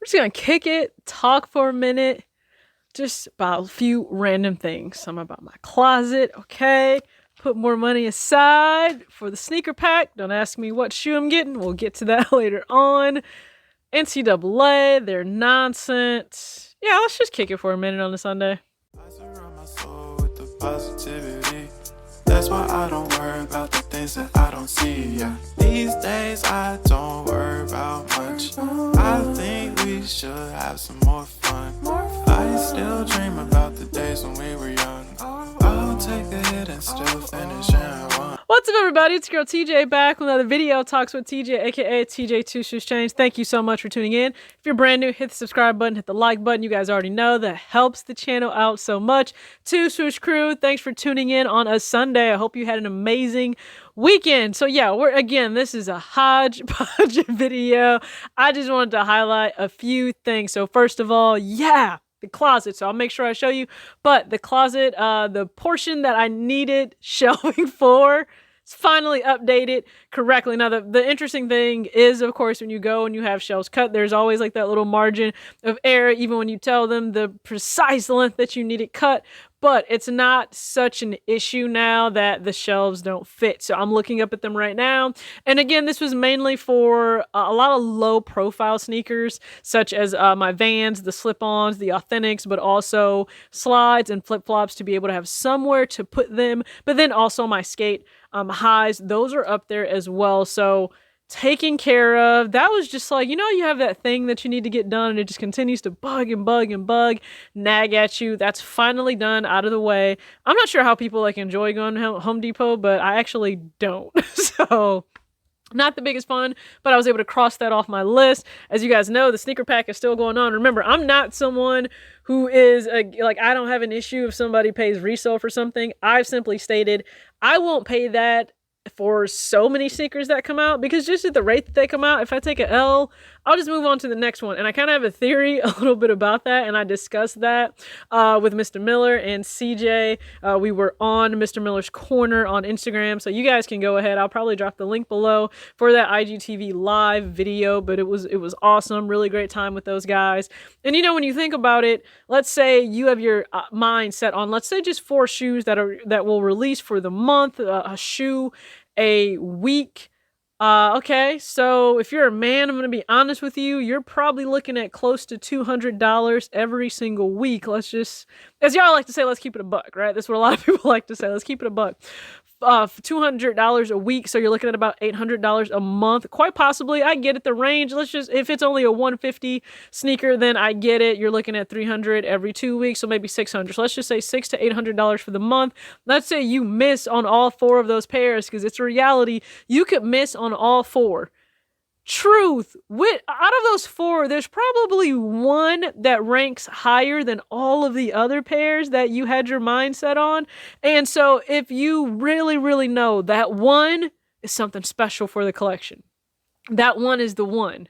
we're just gonna kick it, talk for a minute, just about a few random things. Some about my closet, okay? Put more money aside for the sneaker pack. Don't ask me what shoe I'm getting. We'll get to that later on. NCAA, their nonsense. Yeah, let's just kick it for a minute on a Sunday. I surround my soul with the positivity. That's why I don't worry about the things that I don't see. Yeah. These days I don't worry about much. I think we should have some more fun. I still dream about the days when we were young. I'll take a hit and still finish and run. What's up, everybody? It's your girl TJ back with another video. Talks with TJ, aka TJ Two Shoes Change. Thank you so much for tuning in. If you're brand new, hit the subscribe button, hit the like button. You guys already know that helps the channel out so much. To Swoosh Crew, thanks for tuning in on a Sunday. I hope you had an amazing weekend. So yeah, this is a hodgepodge video. I just wanted to highlight a few things. So first of all, yeah, the closet. So I'll make sure I show you. But the closet, the portion that I needed shelving for, it's finally updated correctly. Now, the interesting thing is, of course, when you go and you have shelves cut, there's always like that little margin of error, even when you tell them the precise length that you need it cut. But it's not such an issue now that the shelves don't fit. So I'm looking up at them right now. And again, this was mainly for a lot of low profile sneakers, such as my Vans, the slip-ons, the Authentics, but also slides and flip-flops to be able to have somewhere to put them. But then also my skate highs, those are up there as well. So taken care of. That was just like, you know, you have that thing that you need to get done and it just continues to bug and bug and bug, nag at you. That's finally done, out of the way. I'm not sure how people like enjoy going to Home Depot, but I actually don't. So not the biggest fun, but I was able to cross that off my list. As you guys know, the sneaker pack is still going on. Remember, I'm not someone who is like, I don't have an issue if somebody pays resale for something. I've simply stated I won't pay that for so many sneakers that come out, because just at the rate that they come out, if I take a L, I'll just move on to the next one. And I kind of have a theory a little bit about that, and I discussed that with Mr. Miller and CJ. We were on Mr. Miller's Corner on Instagram, so you guys can go ahead. I'll probably drop the link below for that IGTV live video, but it was awesome. Really great time with those guys. And you know, when you think about it, let's say you have your mind set on, let's say, just 4 shoes that will release for the month, a shoe a week. Okay, so if you're a man, I'm going to be honest with you, you're probably looking at close to $200 every single week. Let's just, as y'all like to say, let's keep it a buck, right? That's what a lot of people like to say. Let's keep it a buck. $200 a week, so you're looking at about $800 a month. Quite possibly, I get it, the range. Let's just, if it's only a 150 sneaker, then I get it. You're looking at $300 every 2 weeks, so maybe $600. So let's just say $600 to $800 for the month. Let's say you miss on all 4 of those pairs, because it's a reality. You could miss on all 4. Truth, out of those 4, there's probably one that ranks higher than all of the other pairs that you had your mind set on. And so if you really, really know that one is something special for the collection, that one is the one.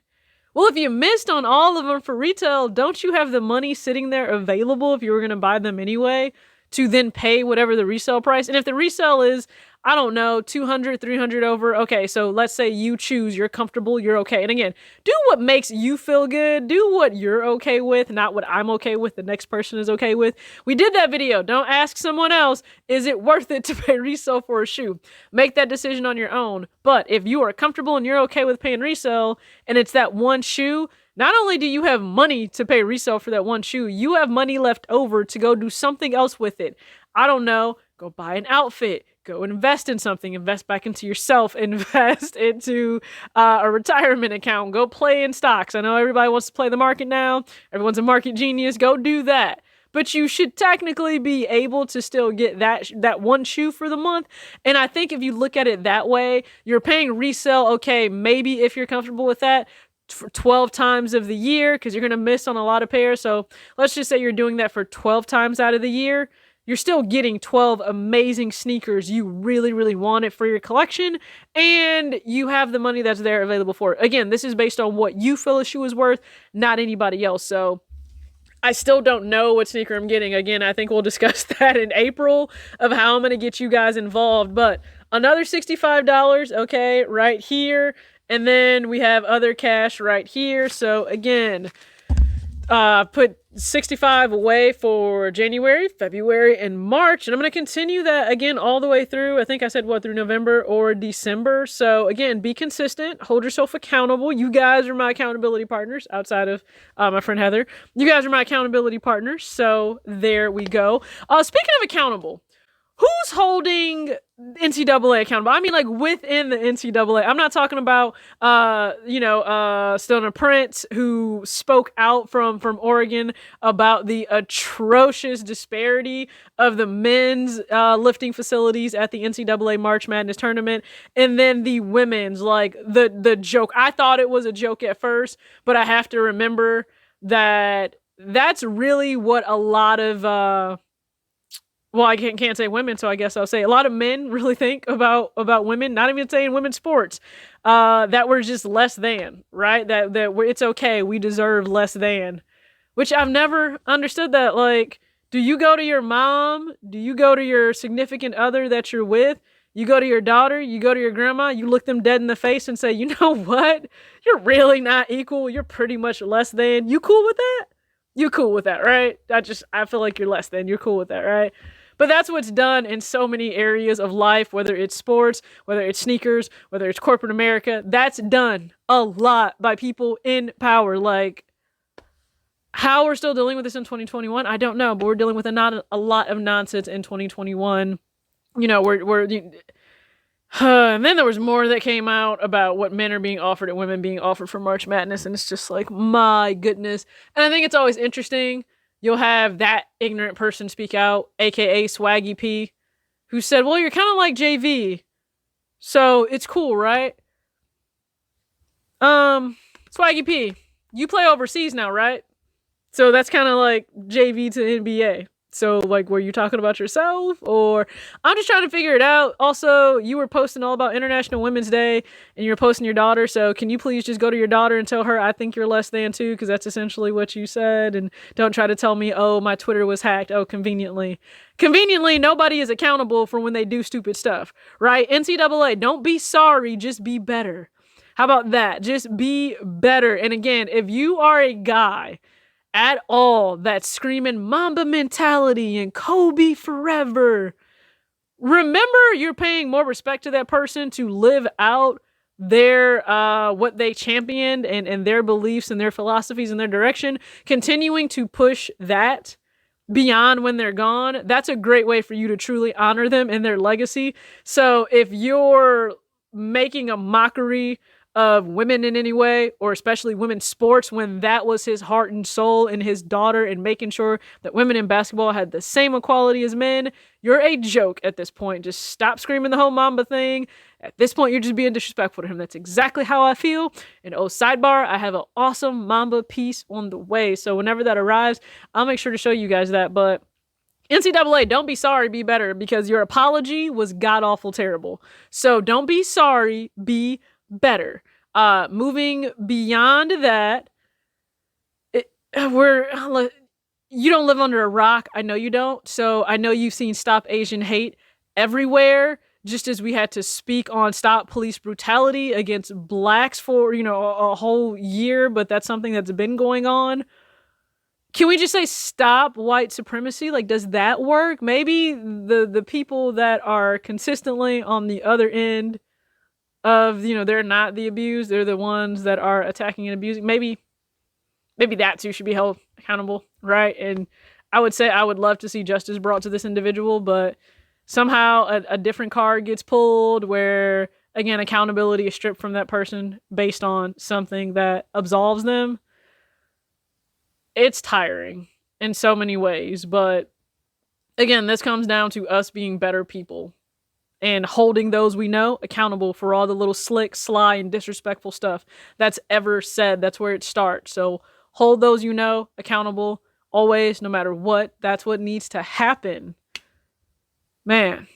Well, if you missed on all of them for retail, don't you have the money sitting there available if you were going to buy them anyway, to then pay whatever the resale price? And if the resale is, I don't know, 200, 300 over, okay, so let's say you choose, you're comfortable, you're okay. And again, do what makes you feel good. Do what you're okay with, not what I'm okay with, the next person is okay with. We did that video. Don't ask someone else, is it worth it to pay resale for a shoe? Make that decision on your own. But if you are comfortable and you're okay with paying resale, and it's that one shoe, not only do you have money to pay resale for that one shoe, you have money left over to go do something else with it. I don't know, go buy an outfit, go invest in something, invest back into yourself, invest into a retirement account, go play in stocks. I know everybody wants to play the market now. Everyone's a market genius. Go do that. But you should technically be able to still get that one shoe for the month. And I think if you look at it that way, you're paying resale, okay, maybe if you're comfortable with that, for 12 times of the year, because you're going to miss on a lot of pairs. So let's just say you're doing that for 12 times out of the year. You're still getting 12 amazing sneakers you really, really wanted for your collection, and you have the money that's there available for it. Again, this is based on what you feel a shoe is worth, not anybody else. So I still don't know what sneaker I'm getting. Again, I think we'll discuss that in April of how I'm going to get you guys involved. But another $65, okay, right here. And then we have other cash right here. So again, Put 65 away for January, February, and March. And I'm going to continue that again all the way through. I think I said through November or December. So again, be consistent, hold yourself accountable. You guys are my accountability partners outside of my friend Heather. You guys are my accountability partners. So there we go. Speaking of accountable, who's holding NCAA accountable? I mean, like within the NCAA. I'm not talking about, Stonor Prince, who spoke out from Oregon about the atrocious disparity of the men's lifting facilities at the NCAA March Madness tournament, and then the women's, like the joke. I thought it was a joke at first, but I have to remember that that's really what a lot of well, I can't say women, so I guess I'll say a lot of men really think about women, not even saying women's sports, that we're just less than, right? That it's okay, we deserve less than, which I've never understood that. Like, do you go to your mom? Do you go to your significant other that you're with? You go to your daughter, you go to your grandma, you look them dead in the face and say, you know what? You're really not equal. You're pretty much less than. You cool with that? You cool with that, right? I feel like you're less than. You're cool with that, right? But that's what's done in so many areas of life, whether it's sports, whether it's sneakers, whether it's corporate America. That's done a lot by people in power. Like, how we're still dealing with this in 2021, I don't know. But we're dealing with a lot of nonsense in 2021. You know, and then there was more that came out about what men are being offered and women being offered for March Madness. And it's just like, my goodness. And I think it's always interesting. You'll have that ignorant person speak out, aka Swaggy P, who said, well, you're kind of like JV, so it's cool, right? Swaggy P, you play overseas now, right? So that's kind of like JV to NBA. So, like, were you talking about yourself? Or I'm just trying to figure it out. Also, you were posting all about International Women's Day, and you're posting your daughter. So can you please just go to your daughter and tell her I think you're less than too? Because that's essentially what you said. And don't try to tell me, oh, my Twitter was hacked. Oh, conveniently. Conveniently, nobody is accountable for when they do stupid stuff, right? NCAA, don't be sorry. Just be better. How about that? Just be better. And again, if you are a guy at all that's screaming Mamba mentality and Kobe forever, remember you're paying more respect to that person to live out their what they championed and their beliefs and their philosophies and their direction, continuing to push that beyond when they're gone. That's a great way for you to truly honor them and their legacy. So if you're making a mockery of women in any way, or especially women's sports, when that was his heart and soul and his daughter, and making sure that women in basketball had the same equality as men, you're a joke at this point. Just stop screaming the whole Mamba thing. At this point, you're just being disrespectful to him. That's exactly how I feel. And oh, sidebar, I have an awesome Mamba piece on the way. So whenever that arrives, I'll make sure to show you guys that. But NCAA, don't be sorry, be better, because your apology was god-awful terrible. So don't be sorry, be better. Moving beyond that, you don't live under a rock. I know you don't. So I know you've seen Stop Asian Hate everywhere, just as we had to speak on Stop Police Brutality against blacks for, a whole year, but that's something that's been going on. Can we just say stop white supremacy? Like, does that work? Maybe the people that are consistently on the other end of, they're not the abused, they're the ones that are attacking and abusing. Maybe that too should be held accountable, right? And I would say I would love to see justice brought to this individual, but somehow a different card gets pulled where, again, accountability is stripped from that person based on something that absolves them. It's tiring in so many ways, but again, this comes down to us being better people and holding those we know accountable for all the little slick, sly, and disrespectful stuff that's ever said. That's where it starts. So hold those accountable always, no matter what. That's what needs to happen. Man,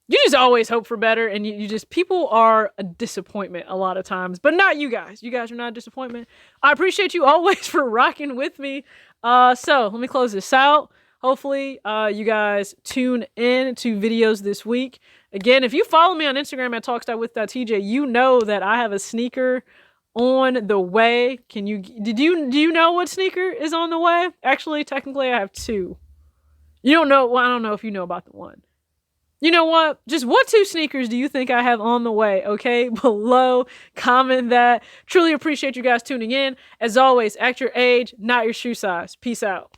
you just always hope for better, and you just, people are a disappointment a lot of times, but not you guys. You guys are not a disappointment. I appreciate you always for rocking with me. So let me close this out. Hopefully, you guys tune in to videos this week. Again, if you follow me on Instagram at TalkSWITHTJ, you know that I have a sneaker on the way. Do you know what sneaker is on the way? Actually, technically I have two. You don't know, well, I don't know if you know about the one. You know what? Just what 2 sneakers do you think I have on the way? Okay, below, comment that. Truly appreciate you guys tuning in. As always, act your age, not your shoe size. Peace out.